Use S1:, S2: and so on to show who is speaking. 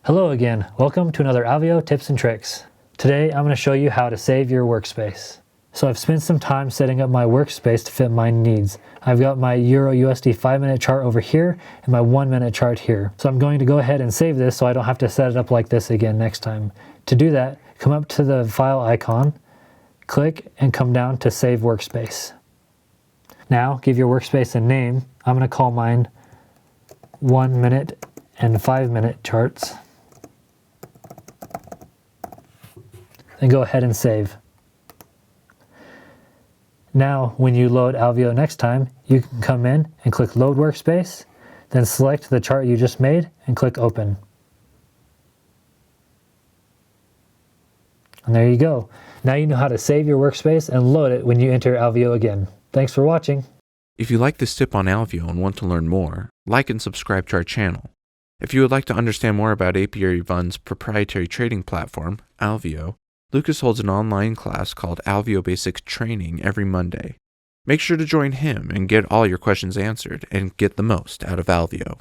S1: Hello again, welcome to another Alveo tips and tricks. Today I'm going to show you how to save your workspace. So I've spent some time setting up my workspace to fit my needs. I've got my Euro USD 5-minute chart over here and my 1-minute chart here. So I'm going to go ahead and save this so I don't have to set it up like this again next time. To do that, come up to the file icon, click and come down to save workspace. Now give your workspace a name. I'm going to call mine 1-minute and 5-minute charts. Then go ahead and save. Now, when you load Alveo next time, you can come in and click Load Workspace, then select the chart you just made and click Open. And there you go. Now you know how to save your workspace and load it when you enter Alveo again. Thanks for watching.
S2: If you like this tip on Alveo and want to learn more, like and subscribe to our channel. If you would like to understand more about Apiary Fund's proprietary trading platform, Alveo, Lucas holds an online class called Alveo Basic Training every Monday. Make sure to join him and get all your questions answered and get the most out of Alveo.